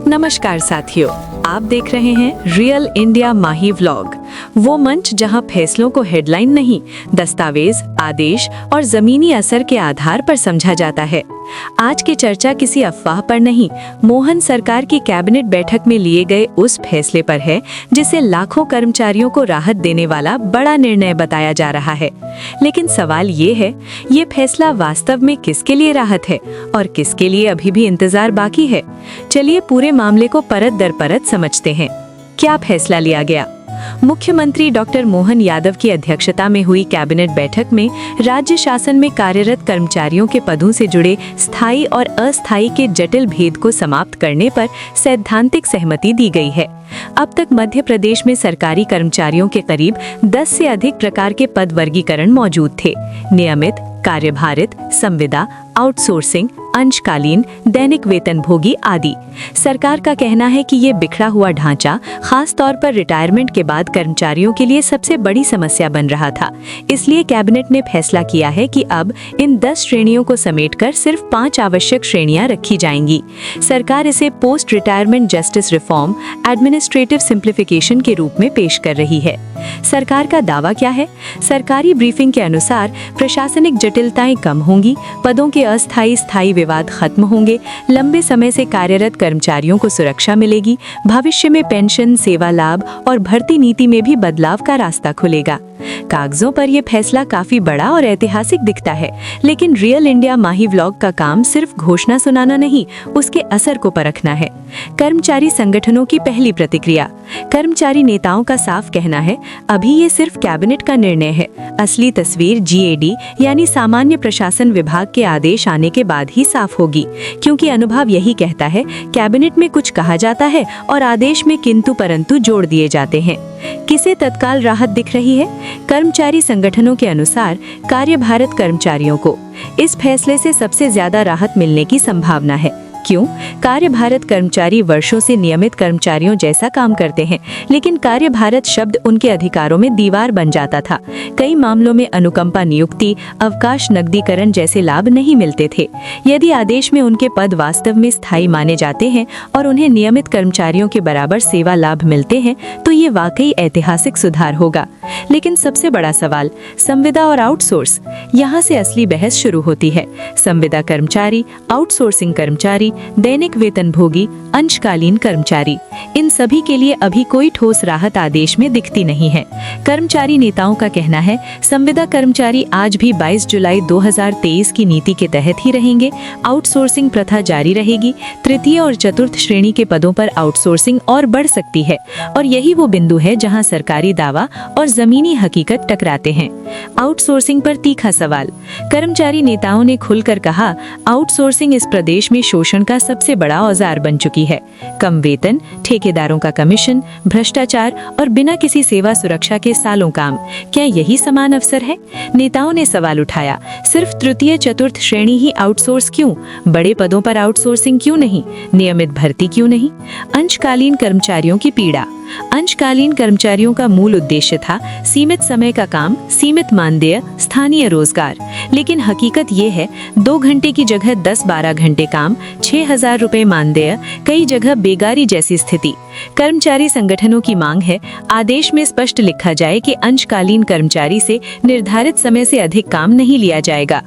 नमस्कार साथियों, आप देख रहे हैं रियल इंडिया माही व्लॉग, वो मंच जहां फैसलों को हेडलाइन नहीं, दस्तावेज, आदेश और जमीनी असर के आधार पर समझा जाता है। आज की चर्चा किसी अफवाह पर नहीं, मोहन सरकार की कैबिनेट बैठक में लिए गए उस फैसले पर है जिसे लाखों कर्मचारियों को राहत देने वाला बड़ा निर्णय बताया जा रहा है। लेकिन सवाल ये है, ये फैसला वास्तव में किसके लिए राहत है और किसके लिए अभी भी इंतजार बाकी है? चलिए पूरे मामले को परत दर परत समझते हैं। क्या फैसला लिया गया? मुख्यमंत्री डॉक्टर मोहन यादव की अध्यक्षता में हुई कैबिनेट बैठक में राज्य शासन में कार्यरत कर्मचारियों के पदों से जुड़े स्थायी और अस्थायी के जटिल भेद को समाप्त करने पर सैद्धांतिक सहमति दी गई है। अब तक मध्य प्रदेश में सरकारी कर्मचारियों के करीब 10 से अधिक प्रकार के पद वर्गीकरण मौजूद थे। नियमित, कार्यभारित, संविदा, आउटसोर्सिंग, अंशकालीन, दैनिक वेतनभोगी आदि। सरकार का कहना है कि ये बिखरा हुआ ढांचा खास तौर पर रिटायरमेंट के बाद कर्मचारियों के लिए सबसे बड़ी समस्या बन रहा था। इसलिए कैबिनेट ने फैसला किया है कि अब इन 10 श्रेणियों को समेटकर सिर्फ 5 आवश्यक श्रेणियां रखी जाएंगी। सरकार इसे post retirement justice reform, administrative simplification के रूप में पेश कर रही है। सरकार का दावा क्या है? सरकारी ब्रीफिंग के अनुसार प्रशासनिक जटिलताएं कम होंगी, पदों के अस्थायी स्थायी विवाद खत्म होंगे, लंबे समय से कार्यरत कर्मचारियों को सुरक्षा मिलेगी, भविष्य में पेंशन, सेवा लाभ और भर्ती नीति में भी बदलाव का रास्ता खुलेगा। कागजों पर यह फैसला काफी बड़ा और ऐतिहासिक दिखता है, लेकिन रियल इंडिया माही व्लॉग का काम सिर्फ घोषणा सुनाना नहीं, उसके असर को परखना है। कर्मचारी संगठनों की पहली प्रतिक्रिया। कर्मचारी नेताओं का साफ कहना है, अभी ये सिर्फ कैबिनेट का निर्णय है। असली तस्वीर GAD यानी सामान्य प्रशासन विभाग के आदेश आने के बाद ही साफ होगी, क्योंकि अनुभव यही कहता है, कैबिनेट में कुछ कहा जाता है और आदेश में किंतु परंतु जोड़ दिए जाते हैं। किसे तत्काल राहत दिख रही है? कर्मचारी संगठनों के अनुसार कार्यभारित कर्मचारियों को। इस फैसले से सबसे ज्यादा राहत मिलने की संभावना है। क्यों? कार्यभारित कर्मचारी वर्षों से नियमित कर्मचारियों जैसा काम करते हैं, लेकिन कार्यभारित शब्द उनके अधिकारों में दीवार बन जाता था। कई मामलों में अनुकंपा नियुक्ति, अवकाश नकदीकरण जैसे लाभ नहीं मिलते थे। यदि आदेश में उनके पद वास्तव में स्थायी माने जाते हैं और उन्हें नियमित कर्मचारियों के बराबर सेवा लाभ मिलते हैं, तो ये वाकई ऐतिहासिक सुधार होगा। लेकिन सबसे बड़ा सवाल, संविदा और आउटसोर्स। यहाँ से असली बहस शुरू होती है। संविदा कर्मचारी, आउटसोर्सिंग कर्मचारी, दैनिक वेतनभोगी, अंशकालीन कर्मचारी, इन सभी के लिए अभी कोई ठोस राहत आदेश में दिखती नहीं है। कर्मचारी नेताओं का कहना है, संविदा कर्मचारी आज भी 22 जुलाई 2023 की नीति के तहत ही रहेंगे। आउटसोर्सिंग प्रथा जारी रहेगी। तृतीय और चतुर्थ श्रेणी के पदों पर आउटसोर्सिंग और बढ़ सकती है, और यही वो बिंदु है जहां सरकारी दावा और जमीनी हकीकत टकराते हैं। आउटसोर्सिंग पर तीखा सवाल। कर्मचारी नेताओं ने खुलकर कहा, आउटसोर्सिंग इस प्रदेश में शोषण का सबसे बड़ा औजार बन चुकी है। कम वेतन, ठेकेदारों का कमीशन, भ्रष्टाचार और बिना किसी सेवा सुरक्षा के सालों काम। क्या यही समान अवसर है? नेताओं ने सवाल उठाया, सिर्फ तृतीय चतुर्थ श्रेणी ही आउटसोर्स क्यों? बड़े पदों पर आउटसोर्सिंग क्यों नहीं? नियमित भर्ती क्यों नहीं? अंशकालीन कर्मचारियों की पीड़ा। अंशकालीन कर्मचारियों का मूल उद्देश्य था सीमित समय का काम, सीमित मानदेय, स्थानीय रोजगार। लेकिन हकीकत ये है, 2 घंटे की जगह 10-12 घंटे काम, 6,000 रुपए मानदेय, कई जगह बेगारी जैसी स्थिति। कर्मचारी संगठनों की मांग है, आदेश में स्पष्ट लिखा जाए कि अंशकालीन कर्मचारी से निर्धारित समय से अधिक काम नहीं लिया जाएगा।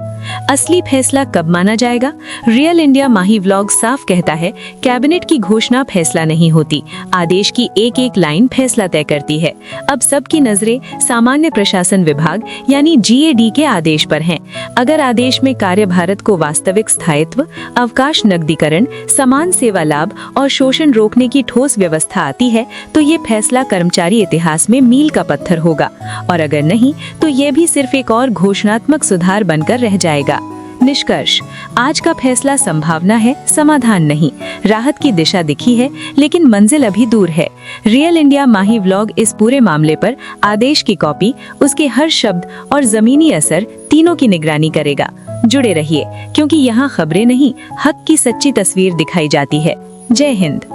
असली फैसला कब माना जाएगा? रियल इंडिया माही व्लॉग साफ कहता है, कैबिनेट की घोषणा फैसला नहीं होती, आदेश की एक एक लाइन फैसला तय करती है। अब सबकी नजरें सामान्य प्रशासन विभाग यानी GAD के आदेश पर हैं। अगर आदेश में कार्यभारित को वास्तविक स्थायित्व, अवकाश नकदीकरण, समान सेवा लाभ और शोषण रोकने की ठोस व्यवस्था आती है, तो ये फैसला कर्मचारी इतिहास में मील का पत्थर होगा, और अगर नहीं, तो ये भी सिर्फ एक और घोषणात्मक सुधार बनकर रह जाएगा। निष्कर्ष, आज का फैसला संभावना है, समाधान नहीं। राहत की दिशा दिखी है, लेकिन मंजिल अभी दूर है। रियल इंडिया माही व्लॉग इस पूरे मामले पर आदेश की कॉपी, उसके हर शब्द और जमीनी असर तीनों की निगरानी करेगा। जुड़े रहिए, क्योंकि यहाँ खबरें नहीं, हक की सच्ची तस्वीर दिखाई जाती है। जय हिंद।